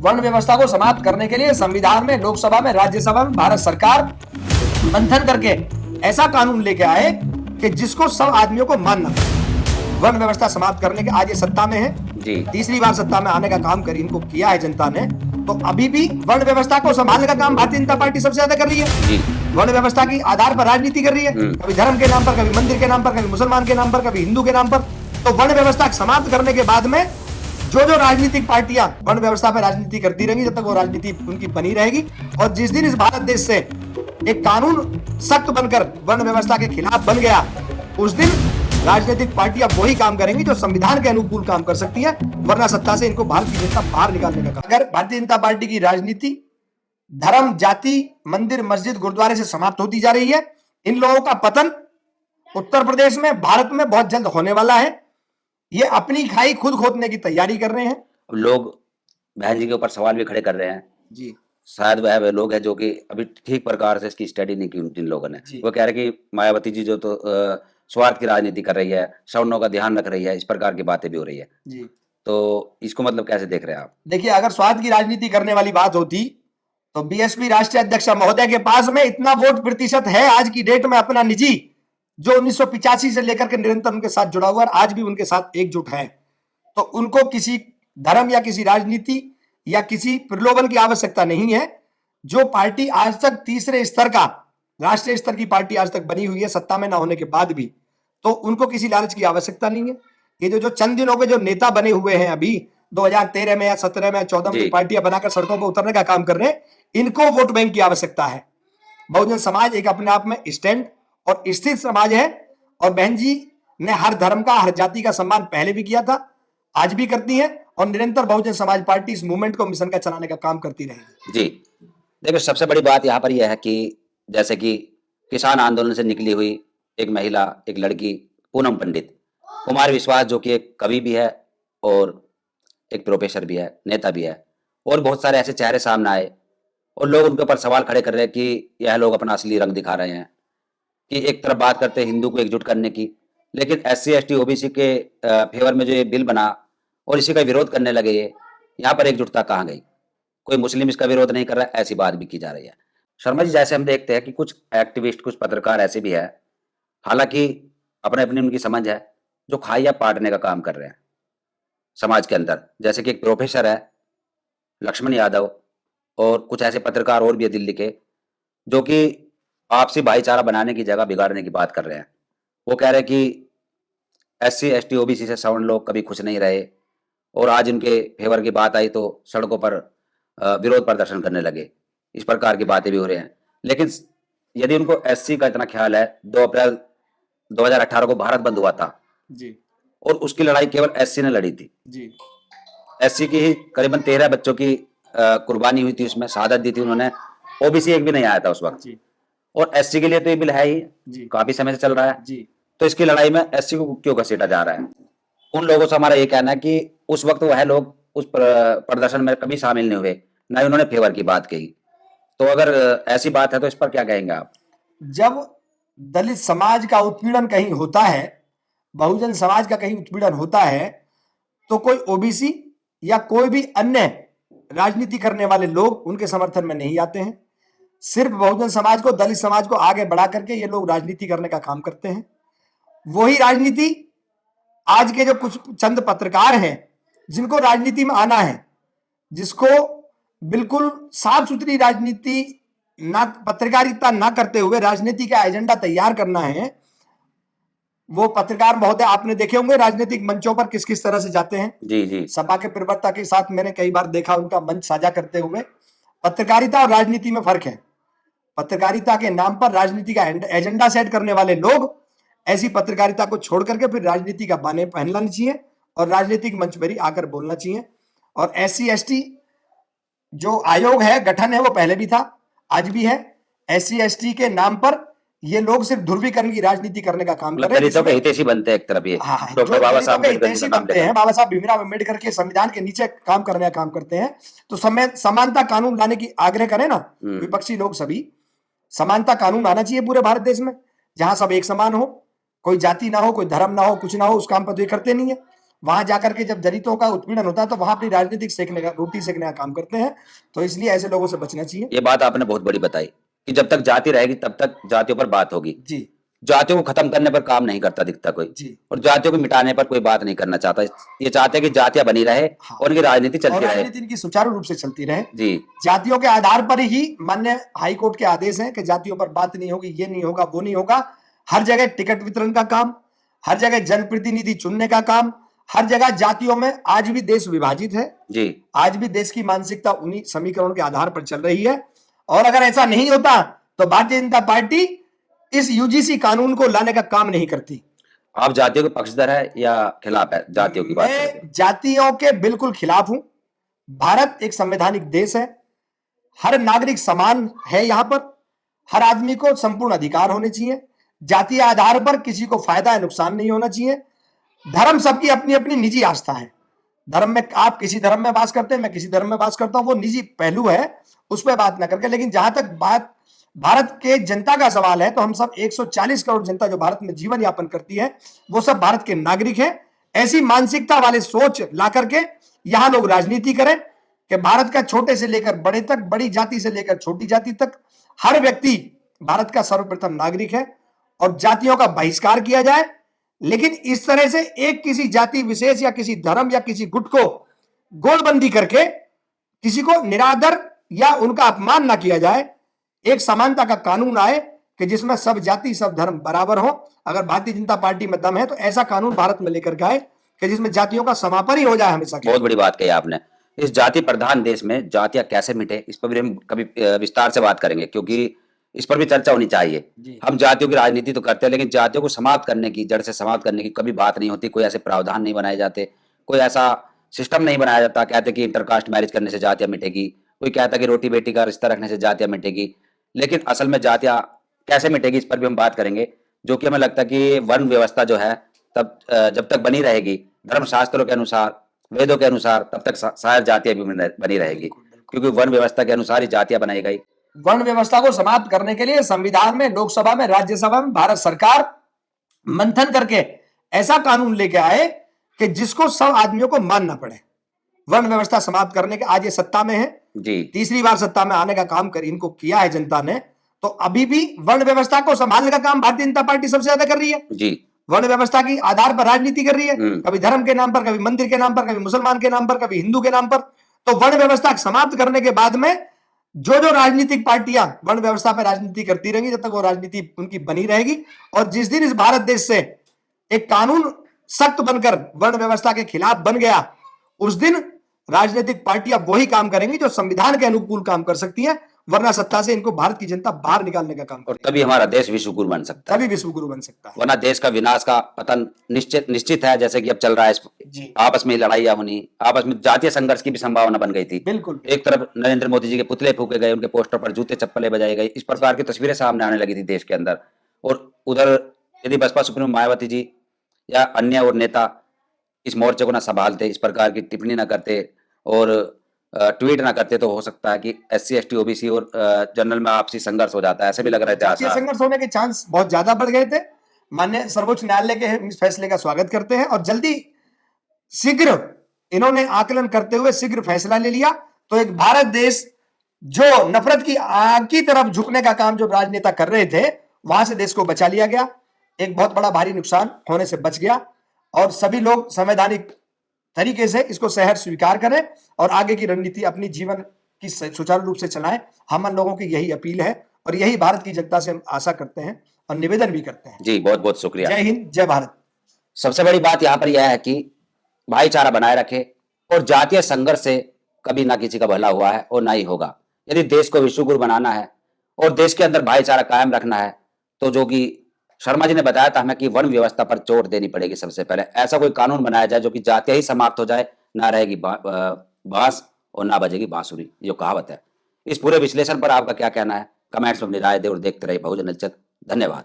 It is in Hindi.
वर्ण व्यवस्था को समाप्त करने के लिए संविधान में, लोकसभा में, राज्यसभा में भारत सरकार मंथन करके ऐसा कानून लेके आए कि जिसको सब आदमियों को मानना। वर्ण व्यवस्था समाप्त करने के आज ये सत्ता में है जी। तीसरी बार सत्ता में आने का काम कर इनको किया है जनता ने। तो अभी भी वर्ण व्यवस्था को संभालने का काम भारतीय जनता पार्टी सबसे ज्यादा कर रही है जी। वर्ण व्यवस्था की आधार पर राजनीति कर रही है, कभी धर्म के नाम पर, कभी मंदिर के नाम पर, कभी मुसलमान के नाम पर, कभी हिंदू के नाम पर। तो वर्ण व्यवस्था समाप्त करने के बाद में जो राजनीतिक पार्टियां वर्ण व्यवस्था पर राजनीति करती रहेंगी, जब तक वो राजनीति उनकी बनी रहेगी। और जिस दिन इस भारत देश से एक कानून सख्त बनकर वर्ण व्यवस्था के खिलाफ बन गया, उस दिन राजनीतिक पार्टियां वही काम करेंगी जो संविधान के अनुकूल काम कर सकती है, वरना सत्ता से इनको भारतीय जनता बाहर निकालने का काम। अगर भारतीय जनता पार्टी की राजनीति धर्म, जाति, मंदिर, मस्जिद, गुरुद्वारे से समाप्त होती जा रही है, इन लोगों का पतन उत्तर प्रदेश में, भारत में बहुत जल्द होने वाला है। ये अपनी खाई खुद खोदने की तैयारी कर रहे हैं। लोग बहन जी के ऊपर सवाल भी खड़े कर रहे हैं जी। शायद वह लोग हैं जो कि अभी ठीक प्रकार से इसकी स्टडी नहीं की जिन लोगों ने। वो कह रहे कि मायावती जी जो तो स्वार्थ की राजनीति कर रही है, सवर्णों का ध्यान रख रही है, इस प्रकार की बातें भी हो रही है जी। तो इसको मतलब कैसे देख रहे हैं आप? देखिए, अगर स्वार्थ की राजनीति करने वाली बात होती तो बीएसपी राष्ट्रीय अध्यक्ष महोदय के पास में इतना वोट प्रतिशत है आज की डेट में, अपना निजी, जो 1985 से लेकर के निरंतर उनके साथ जुड़ा हुआ है, आज भी उनके साथ एकजुट है। तो उनको किसी धर्म या किसी राजनीति या किसी प्रलोभन की आवश्यकता नहीं है। जो पार्टी आज तक तीसरे स्तर का, राष्ट्रीय स्तर की पार्टी आज तक बनी हुई है सत्ता में ना होने के बाद भी, तो उनको किसी लालच की आवश्यकता नहीं है। ये जो चंद दिनों के जो नेता बने हुए हैं अभी 2013 में या 17 में या 14 में पार्टियां बनाकर सड़कों पर उतरने का काम कर रहे हैं, इनको वोट बैंक की आवश्यकता है। बहुजन समाज एक अपने आप में स्टैंड और स्थिर समाज है, और बहन जी ने हर धर्म का, हर जाति का सम्मान पहले भी किया था, आज भी करती है, और निरंतर बहुजन समाज पार्टी इस मूवमेंट को मिशन का चलाने का काम करती रहेगी। जी। देखिए, सबसे बड़ी बात यहाँ पर यह है कि जैसे कि किसान आंदोलन से निकली हुई एक महिला, एक लड़की पूनम पंडित, कुमार विश्वास जो कि एक कवि भी है और एक प्रोफेसर भी है, नेता भी है, और बहुत सारे ऐसे चेहरे सामने आए और लोग उनके ऊपर सवाल खड़े कर रहे हैं कि यह लोग अपना असली रंग दिखा रहे हैं। कि एक तरफ बात करते हैं हिंदू को एकजुट करने की, लेकिन SC ST OBC के फेवर में जो ये बिल बना और इसी का विरोध करने लगे, ये यहाँ पर एकजुटता कहाँ गई? कोई मुस्लिम इसका विरोध नहीं कर रहा है, ऐसी बात भी की जा रही है। शर्मा जी, जैसे हम देखते हैं कि कुछ एक्टिविस्ट, कुछ पत्रकार ऐसे भी है, हालांकि अपने अपनी उनकी समझ है, जो खाइया पाटने का काम कर रहे हैं समाज के अंदर। जैसे कि एक प्रोफेसर है लक्ष्मण यादव, और कुछ ऐसे पत्रकार और भी है दिल्ली के, जो कि आपसी भाईचारा बनाने की जगह बिगाड़ने की बात कर रहे हैं। वो कह रहे हैं कि SC ST OBC से सवर्ण लोग कभी खुश नहीं रहे, और आज उनके फेवर की बात आई तो सड़कों पर विरोध प्रदर्शन करने लगे। इस प्रकार की बातें भी हो रही हैं। लेकिन यदि उनको SC का इतना ख्याल है, 2 अप्रैल 2018 को भारत बंद हुआ था जी, और उसकी लड़ाई केवल SC ने लड़ी थी जी। SC की ही करीबन 13 बच्चों की कुर्बानी हुई थी, उसमें शहादत दी थी उन्होंने। OBC एक भी नहीं आया था उस वक्त। और SC के लिए तो ये बिल है ही, काफी समय से चल रहा है जी। तो इसकी लड़ाई में SC को क्यों घसीटा जा रहा है? उन लोगों से हमारा ये कहना है कि उस वक्त वह लोग उस प्रदर्शन में कभी शामिल नहीं हुए, ना ही उन्होंने फेवर की बात कही। तो अगर ऐसी बात है तो इस पर क्या कहेंगे आप? जब दलित समाज का उत्पीड़न कहीं होता है, बहुजन समाज का कहीं उत्पीड़न होता है, तो कोई OBC या कोई भी अन्य राजनीति करने वाले लोग उनके समर्थन में नहीं आते हैं। सिर्फ बहुजन समाज को, दलित समाज को आगे बढ़ा करके ये लोग राजनीति करने का काम करते हैं। वही राजनीति आज के जो कुछ चंद पत्रकार हैं, जिनको राजनीति में आना है, जिसको बिल्कुल साफ सुथरी राजनीति ना, पत्रकारिता ना करते हुए राजनीति का एजेंडा तैयार करना है, वो पत्रकार महोदय आपने देखे होंगे राजनीतिक मंचों पर किस किस तरह से जाते हैं। जी जी। सपा के प्रवक्ता के साथ मैंने कई बार देखा उनका मंच साझा करते हुए। पत्रकारिता और राजनीति में फर्क है। पत्रकारिता के नाम पर राजनीति का एजेंडा सेट करने वाले लोग ऐसी पत्रकारिता को छोड़ करके फिर राजनीति का बाने पहनना चाहिए और राजनीतिक मंच पर ही आकर बोलना चाहिए। और SC ST जो आयोग है, गठन है, वो पहले भी था, आज भी है। SC ST के नाम पर ये लोग सिर्फ ध्रुवीकरण की राजनीति करने का काम कर रहे हैं। दलितों के हितैषी बनते हैं एक तरफ ये। डॉक्टर बाबा साहब हितैषी बनते हैं, बाबा साहब भीमराव अम्बेडकर के संविधान के नीचे काम करने का काम करते हैं। तो समानता कानून लाने की आग्रह करें ना विपक्षी लोग सभी। समानता कानून आना चाहिए पूरे भारत देश में, जहां सब एक समान हो, कोई जाति ना हो, कोई धर्म ना हो, कुछ ना हो, उस काम पर तो ये करते नहीं है। वहां जाकर के जब दलितों का उत्पीड़न होता है तो वहां अपनी राजनीतिक सेकने का, रोटी सेकने का काम करते हैं। तो इसलिए ऐसे लोगों से बचना चाहिए। ये बात आपने बहुत बड़ी बताई कि जब तक जाति रहेगी तब तक जातियों पर बात होगी। जी जातियों को खत्म करने पर काम नहीं करता दिखता कोई, जी और जातियों को मिटाने पर कोई बात नहीं करना चाहता। ये चाहते हैं कि जातियां बनी रहे हाँ। और उनकी राजनीति और चलती रहे। राजनीति इनकी सुचारू रूप से चलती रहे। जी जातियों के आधार पर ही मान्य हाई कोर्ट के आदेश हैं कि जातियों पर बात नहीं होगी, ये नहीं होगा, वो नहीं होगा। हर जगह टिकट वितरण का काम, हर जगह जनप्रतिनिधि चुनने का काम, हर जगह जातियों में आज भी देश विभाजित है। जी आज भी देश की मानसिकता उन्हीं समीकरणों के आधार पर चल रही है। और अगर ऐसा नहीं होता तो भारतीय जनता पार्टी इस यूजीसी कानून को लाने का काम नहीं करती। आप जातियों के पक्षधर है या खिलाफ है जातियों की बात करें? मैं जातियों के बिल्कुल खिलाफ हूं। भारत एक संवैधानिक देश है, हर नागरिक समान है। यहां पर हर आदमी को संपूर्ण अधिकार होने चाहिए। जातीय आधार पर किसी को फायदा या नुकसान नहीं होना चाहिए। धर्म सबकी अपनी अपनी निजी आस्था है। धर्म में आप किसी धर्म में वास करते हैं, मैं किसी धर्म में वास करता हूं, वो निजी पहलू है, उस पर बात ना करके। लेकिन जहां तक बात भारत के जनता का सवाल है तो हम सब 140 करोड़ जनता जो भारत में जीवन यापन करती है वो सब भारत के नागरिक हैं। ऐसी मानसिकता वाले सोच ला करके यहां लोग राजनीति करें कि भारत का छोटे से लेकर बड़े तक, बड़ी जाति से लेकर छोटी जाति तक हर व्यक्ति भारत का सर्वप्रथम नागरिक है और जातियों का बहिष्कार किया जाए। लेकिन इस तरह से एक किसी जाति विशेष या किसी धर्म या किसी गुट को गोलबंदी करके किसी को निरादर या उनका अपमान ना किया जाए। एक समानता का कानून आए कि जिसमें सब जाति सब धर्म बराबर हो। अगर भारतीय जनता पार्टी में दम है तो ऐसा कानून भारत में लेकर के आए कि जिसमें जातियों का समापन ही हो जाए हमेशा के। बहुत बड़ी बात कही आपने। इस जाति प्रधान देश में जातियां कैसे मिटे, इस पर भी हम कभी विस्तार से बात करेंगे, क्योंकि इस पर भी चर्चा होनी चाहिए। जी। हम जातियों की राजनीति तो करते हैं, लेकिन जातियों को समाप्त करने की, जड़ से समाप्त करने की कभी बात नहीं होती। कोई ऐसे प्रावधान नहीं बनाए जाते, कोई ऐसा सिस्टम नहीं बनाया जाता। कहते कि इंटरकास्ट मैरिज करने से जातियां मिटेगी, कोई कहता कि रोटी बेटी का रिश्ता रखने से जातियां मिटेगी। लेकिन असल में जातियां कैसे मिटेगी इस पर भी हम बात करेंगे, जो कि हमें लगता है कि वर्ण व्यवस्था जो है तब जब तक बनी रहेगी धर्मशास्त्रों के अनुसार, वेदों के अनुसार, तब तक शायद जातियां भी बनी रहेगी, क्योंकि वर्ण व्यवस्था के अनुसार ही जातियां बनाई गई। वर्ण व्यवस्था को समाप्त करने के लिए संविधान में, लोकसभा में, राज्यसभा में भारत सरकार मंथन करके ऐसा कानून लेके आए कि जिसको सब आदमियों को मानना पड़े। वर्ण व्यवस्था समाप्त करने के आज ये सत्ता में है, जी तीसरी बार सत्ता में आने का काम कर इनको किया है जनता ने। तो अभी भी वर्ण व्यवस्था को संभालने का काम भारतीय जनता पार्टी सबसे ज्यादा कर रही है। जी वर्ण व्यवस्था की आधार पर राजनीति कर रही है, हम्म। कभी धर्म के नाम पर, कभी मंदिर के नाम पर, कभी मुसलमान के नाम पर, कभी हिंदू के नाम पर। तो वर्ण व्यवस्था समाप्त करने के बाद में जो जो राजनीतिक पार्टियां वर्ण व्यवस्था पर राजनीति करती रहेंगी जब तक वो राजनीति उनकी बनी रहेगी। और जिस दिन इस भारत देश से एक कानून सख्त बनकर वर्ण व्यवस्था के खिलाफ बन गया, उस दिन राजनीतिक पार्टियां वही काम करेंगी जो संविधान के अनुकूल काम कर सकती हैं, वरना सत्ता से इनको भारत की जनता बाहर निकालने का काम और करेगी। तभी हमारा देश विश्व गुरु बन सकता है, तभी विश्व गुरु बन सकता है। वरना देश का विनाश का पतन निश्चित है। जैसे कि अब चल रहा है, जी आपस में लड़ाइयां होनी, आपस में जातीय संघर्ष की भी संभावना बन गई थी। बिल्कुल। एक तरफ नरेंद्र मोदी जी के पुतले फूके गए, उनके पोस्टर पर जूते चप्पलें बजाई गई, इस प्रकार की तस्वीरें सामने आने लगी थी देश के अंदर। और उधर यदि बसपा सुप्रीमो मायावती जी या अन्य और नेता इस मोर्चे को ना संभालते, इस प्रकार की टिप्पणी ना करते और ट्वीट ना करते, तो हो सकता है कि SC ST OBC और जनरल में आपसी संघर्ष हो जाता है। ऐसे भी लग रहा है जातीय संघर्ष होने के चांस बहुत ज्यादा बढ़ गए थे। माननीय सर्वोच्च न्यायालय के इस फैसले का स्वागत करते हैं और जल्दी शीघ्र इन्होंने आकलन करते हुए शीघ्र फैसला ले लिया। तो एक भारत देश जो नफरत की आग की तरफ झुकने का काम जो राजनेता कर रहे थे, वहां से देश को बचा लिया गया। एक बहुत बड़ा भारी नुकसान होने से बच गया और सभी लोग संवैधानिक तरीके से इसको सहर्ष स्वीकार करें और आगे की रणनीति अपनी जीवन की सुचारू रूप से चलाएं। हम लोगों की यही अपील है और यही भारत की जनता से हम आशा करते हैं और निवेदन भी करते हैं। जी बहुत बहुत शुक्रिया। जय हिंद, जय भारत। सबसे बड़ी बात यहाँ पर यह है कि भाईचारा बनाए रखे और जातीय संघर्ष से कभी ना किसी का भला हुआ है और ना ही होगा। यदि देश को विश्व गुरु बनाना है और देश के अंदर भाईचारा कायम रखना है, तो जो कि शर्मा जी ने बताया था हमें कि वर्ण व्यवस्था पर चोट देनी पड़ेगी। सबसे पहले ऐसा कोई कानून बनाया जाए जो कि जातियां ही समाप्त हो जाए, ना रहेगी बांस और ना बजेगी बांसुरी, जो कहावत है। इस पूरे विश्लेषण पर आपका क्या कहना है? कमेंट्स में अपनी राय दे और देखते रहिए बहुजन नचत। धन्यवाद।